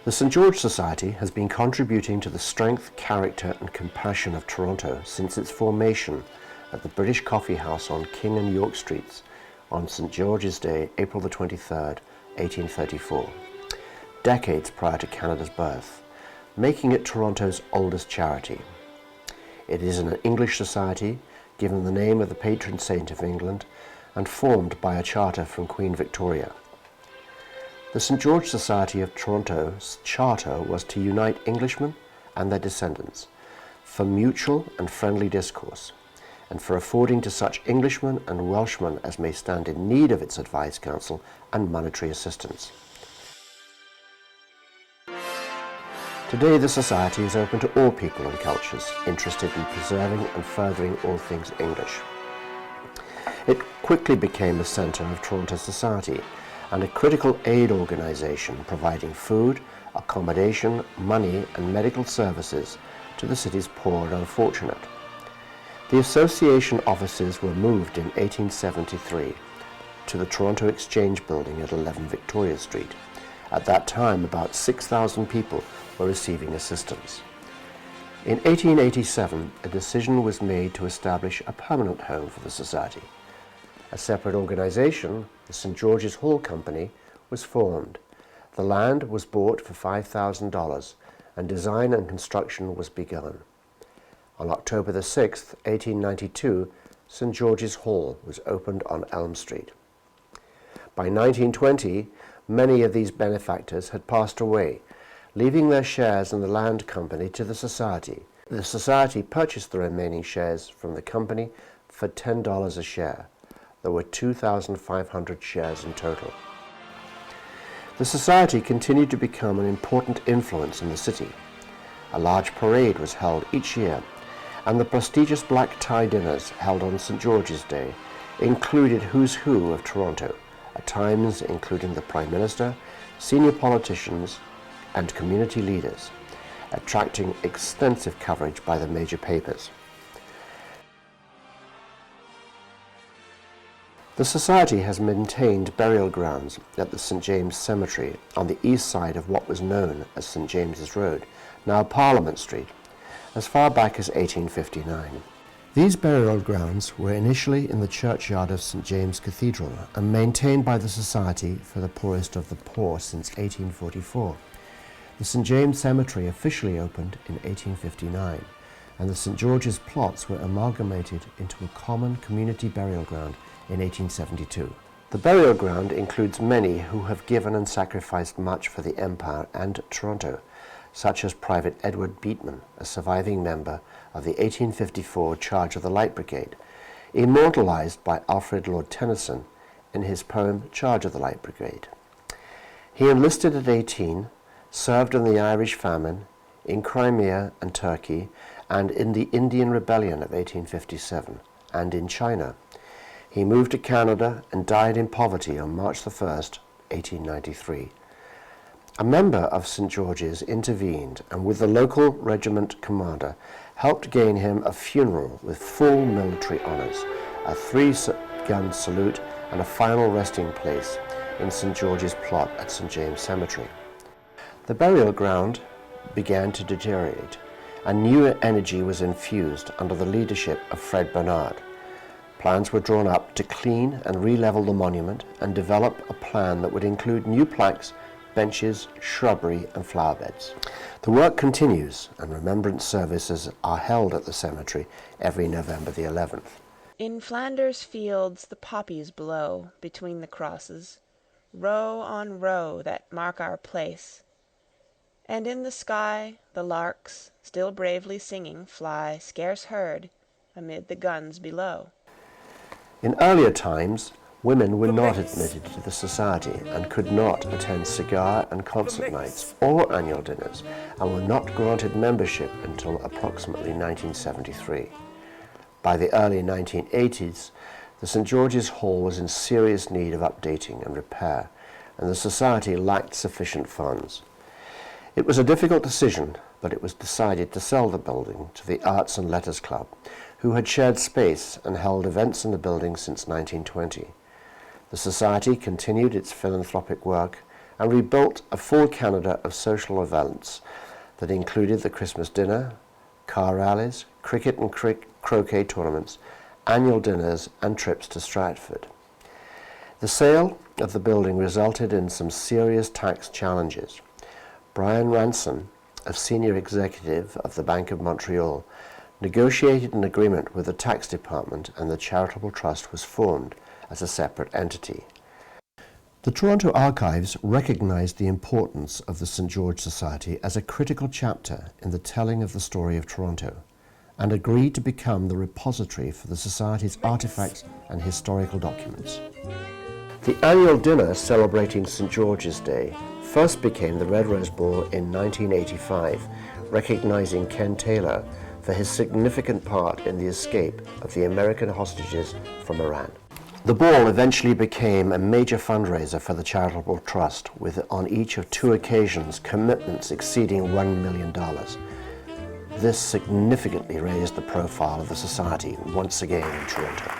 The St. George Society has been contributing to the strength, character and compassion of Toronto since its formation at the British Coffee House on King and York Streets on St. George's Day, April the 23rd, 1834, decades prior to Canada's birth, making it Toronto's oldest charity. It is an English society, given the name of the patron saint of England, and formed by a charter from Queen Victoria. The St. George Society of Toronto's charter was to unite Englishmen and their descendants for mutual and friendly discourse, and for affording to such Englishmen and Welshmen as may stand in need of its advice, counsel, and monetary assistance. Today the Society is open to all people and cultures interested in preserving and furthering all things English. It quickly became a centre of Toronto society and a critical aid organisation providing food, accommodation, money and medical services to the city's poor and unfortunate. The association offices were moved in 1873 to the Toronto Exchange Building at 11 Victoria Street. At that time, about 6,000 people were receiving assistance. In 1887, a decision was made to establish a permanent home for the Society. A separate organisation, the St. George's Hall Company, was formed. The land was bought for $5,000 and design and construction was begun. On October the 6th, 1892, St. George's Hall was opened on Elm Street. By 1920, many of these benefactors had passed away, leaving their shares in the land company to the Society. The Society purchased the remaining shares from the company for $10 a share. There were 2,500 shares in total. The Society continued to become an important influence in the city. A large parade was held each year, and the prestigious black tie dinners held on St. George's Day included who's who of Toronto, at times including the Prime Minister, senior politicians, and community leaders, attracting extensive coverage by the major papers. The Society has maintained burial grounds at the St. James Cemetery on the east side of what was known as St. James's Road, now Parliament Street, as far back as 1859. These burial grounds were initially in the churchyard of St. James Cathedral and maintained by the Society for the poorest of the poor since 1844. The St. James Cemetery officially opened in 1859, and the St. George's plots were amalgamated into a common community burial ground in 1872. The burial ground includes many who have given and sacrificed much for the Empire and Toronto, such as Private Edward Beatman, a surviving member of the 1854 Charge of the Light Brigade, immortalized by Alfred Lord Tennyson in his poem Charge of the Light Brigade. He enlisted at 18, served in the Irish famine, in Crimea and Turkey, and in the Indian Rebellion of 1857, and in China. He moved to Canada and died in poverty on March the 1st, 1893. A member of St. George's intervened and with the local regiment commander helped gain him a funeral with full military honours, a 3-gun salute and a final resting place in St. George's plot at St. James Cemetery. The burial ground began to deteriorate and new energy was infused under the leadership of Fred Bernard. Plans were drawn up to clean and re-level the monument and develop a plan that would include new plaques, benches, shrubbery and flower beds. The work continues and remembrance services are held at the cemetery every November the 11th. In Flanders fields the poppies blow between the crosses, row on row that mark our place, and in the sky the larks, still bravely singing, fly, scarce heard, amid the guns below. In earlier times, women were not admitted to the Society and could not attend cigar and concert nights or annual dinners and were not granted membership until approximately 1973. By the early 1980s, the St. George's Hall was in serious need of updating and repair, and the Society lacked sufficient funds. It was a difficult decision, but it was decided to sell the building to the Arts and Letters Club, who had shared space and held events in the building since 1920. The Society continued its philanthropic work and rebuilt a full calendar of social events that included the Christmas dinner, car rallies, cricket and croquet tournaments, annual dinners, and trips to Stratford. The sale of the building resulted in some serious tax challenges. Brian Ranson, a senior executive of the Bank of Montreal, negotiated an agreement with the tax department, and the charitable trust was formed as a separate entity. The Toronto Archives recognized the importance of the St. George Society as a critical chapter in the telling of the story of Toronto, and agreed to become the repository for the Society's artifacts and historical documents. The annual dinner celebrating St. George's Day first became the Red Rose Ball in 1985, recognizing Ken Taylor for his significant part in the escape of the American hostages from Iran. The ball eventually became a major fundraiser for the charitable trust, with on each of 2 occasions commitments exceeding $1 million. This significantly raised the profile of the Society once again in Toronto.